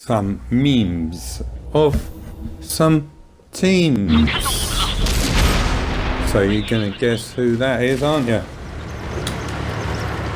some memes of some teams. So you're gonna guess who that is, aren't you?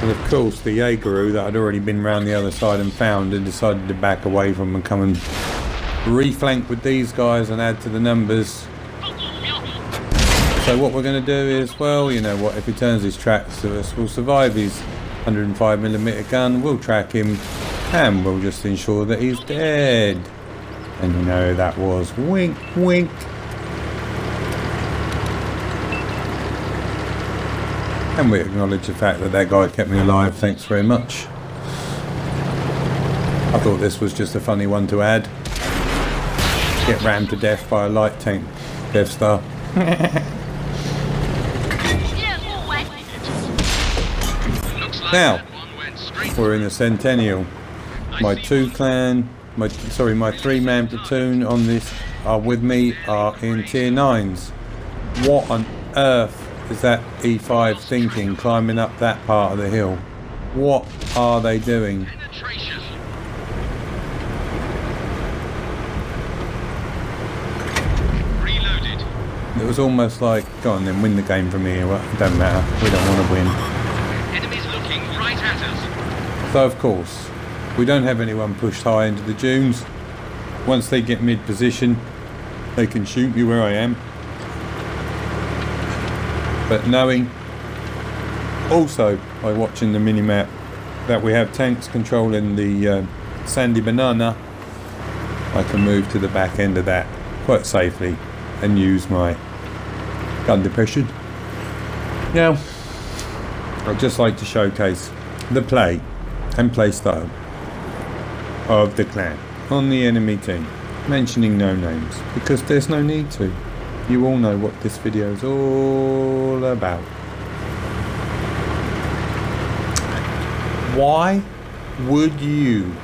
And of course the Jaegeru that had already been round the other side and found and decided to back away from and come and reflank with these guys and add to the numbers. So what we're going to do is, well, you know what, if he turns his tracks to us, we'll survive his 105mm gun, we'll track him, and we'll just ensure that he's dead. And you know who that was. Wink, wink. And we acknowledge the fact that that guy kept me alive, thanks very much. I thought this was just a funny one to add. Get rammed to death by a light tank Death Star. Now, we're in the Centennial. My my 3-man platoon on this are with me are in tier 9s. What on earth is that E5 thinking climbing up that part of the hill? What are they doing? It was almost like, go on then, win the game from here. Well, it don't matter, we don't want to win. Enemies looking right at us. So of course, we don't have anyone pushed high into the dunes. Once they get mid-position, they can shoot me where I am. But knowing, also by watching the minimap, that we have tanks controlling the sandy banana, I can move to the back end of that quite safely and use my gun depression. Now, I'd just like to showcase the play and play style of the clan on the enemy team, mentioning no names because there's no need to. You all know what this video is all about. Why would you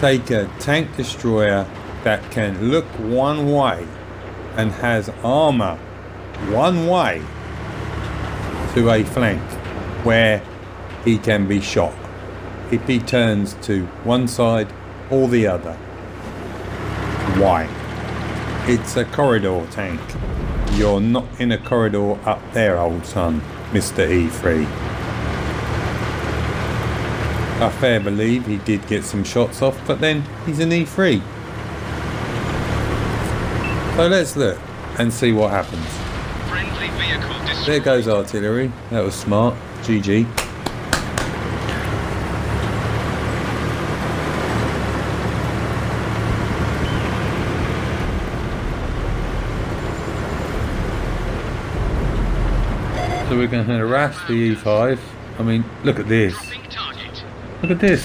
take a tank destroyer that can look one way and has armor one way to a flank where he can be shot if he turns to one side or the other? Why? It's a corridor tank. You're not in a corridor up there, old son, Mr. E3. I fair believe he did get some shots off, but then he's an E3. So let's look and see what happens. Friendly vehicle destroyed. There goes artillery. That was smart. GG. So we're going to harass the E5. I mean, look at this. Dropping target. Look at this.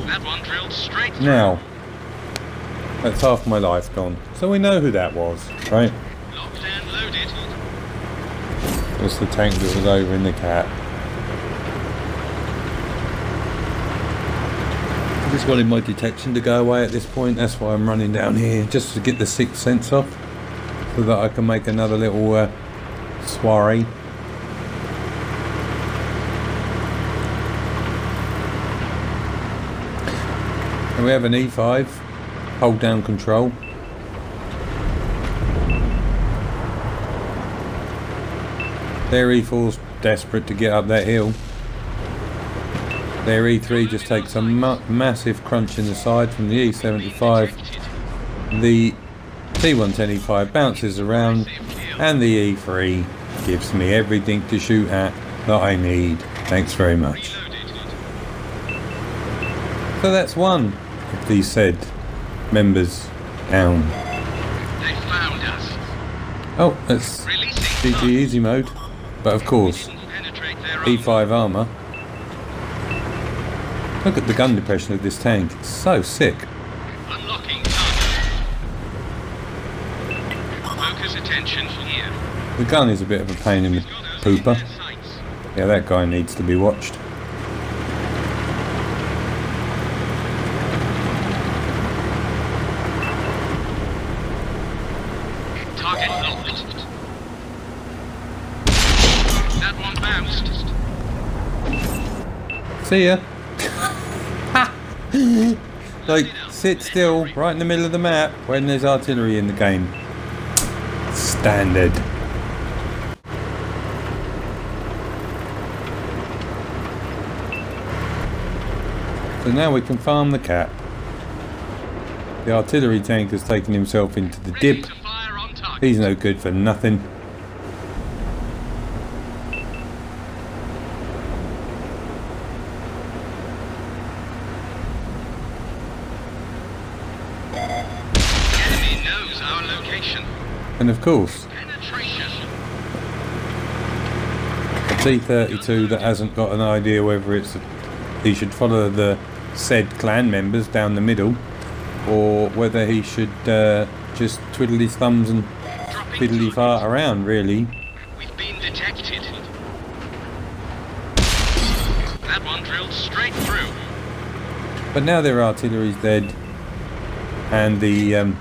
That one drilled straight through. Now, that's half my life gone. So we know who that was, right? Locked and loaded. That's the tank that was over in the cat. I just wanted my detection to go away at this point. That's why I'm running down here, just to get the 6th sense off, so that I can make another little soiree. And we have an E5. Hold down control. Their E4's desperate to get up that hill. Their E3 just takes a massive crunch in the side from the E75. The T110E5 bounces around and the E3 gives me everything to shoot at that I need. Thanks very much. So that's one of these said members down. They found us. Oh, that's Releasing GG easy mode. But of course, penetrate their E5 armour. Look at the gun depression of this tank. It's so sick. unlocking target. Focus attention here. The gun is a bit of a pain in the pooper. Sights. Yeah, that guy needs to be watched. Target locked. That one bounced. See ya. Like sit still, right in the middle of the map, when there's artillery in the game. Standard. So now we can farm the cap. The artillery tank has taken himself into the dip. He's no good for nothing. Enemy knows our location. And of course, Penetration. a T-32 that hasn't got an idea whether he should follow the said clan members down the middle, or whether he should just twiddle his thumbs and fiddly fart around, really. We've been detected. That one drilled straight through. But now their artillery's dead, and the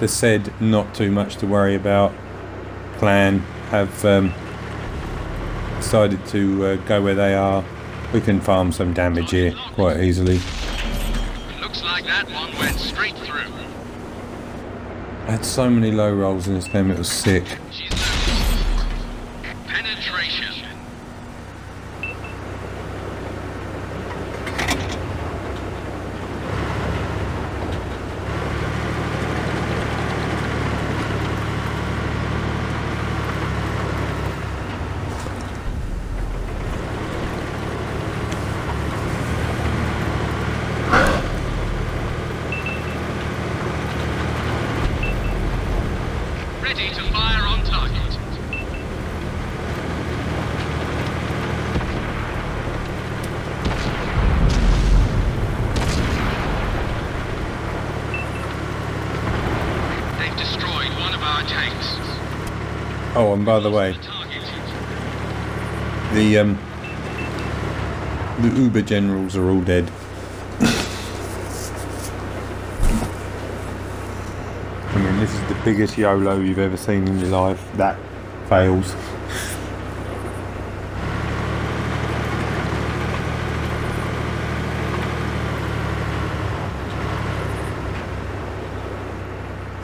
said not too much to worry about clan have decided to go where they are. We can farm some damage here quite easily. Looks like that one went straight through. I had so many low rolls in this game, it was sick. She's loaded. Penetration. Ready to fire on target. They've destroyed one of our tanks. Oh, and by the way, Target. the Uber generals are all dead. I mean, this is the biggest YOLO you've ever seen in your life. That fails.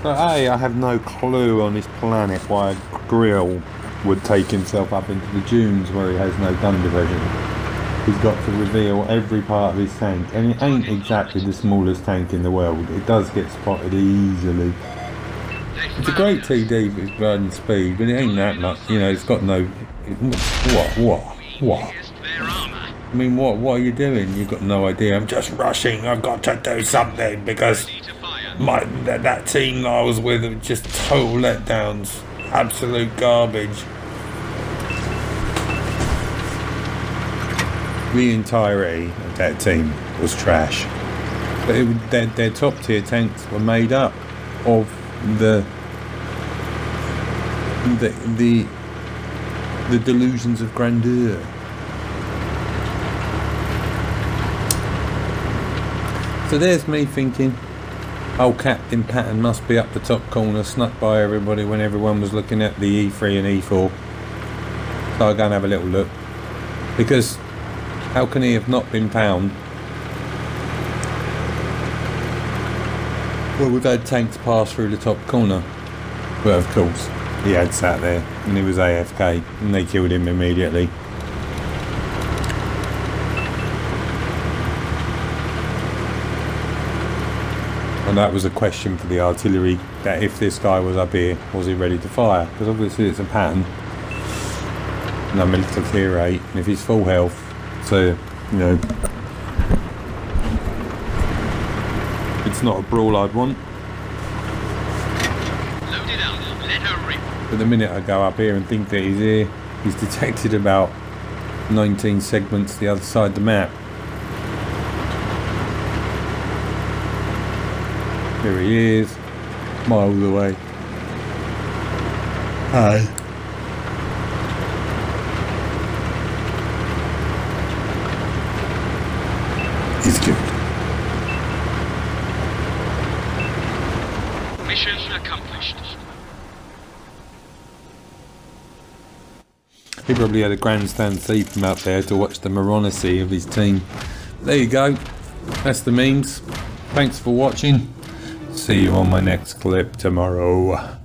So, I have no clue on this planet why a grill would take himself up into the dunes where he has no gun diversion. He's got to reveal every part of his tank, and it ain't exactly the smallest tank in the world. It does get spotted easily. It's a great TD for its riding speed, but it ain't that much. You know, it's got no. What? Pierced their armor. I mean, what are you doing? You've got no idea. I'm just rushing. I've got to do something because Ready to fire. that team I was with are just total letdowns. Absolute garbage. The entirety of that team was trash. But their top tier tanks were made up of the delusions of grandeur. So there's me thinking, oh, Captain Patton must be up the top corner, snuck by everybody when everyone was looking at the E3 and E4. So I'll go and have a little look. Because how can he have not been found? Well, we've had tanks pass through the top corner. But of course, he had sat there and he was AFK and they killed him immediately. And that was a question for the artillery, that if this guy was up here, was he ready to fire? Because obviously it's a pattern. And I'm a little tier 8, and if he's full health, so, you know, it's not a brawl I'd want. Load it up. Let her rip. But the minute I go up here and think that he's here, he's detected about 19 segments the other side of the map. Here he is, miles away. Hi. He's good. Mission accomplished. He probably had a grandstand seat from up there to watch the morality of his team. There you go. That's the memes. Thanks for watching. See you on my next clip tomorrow.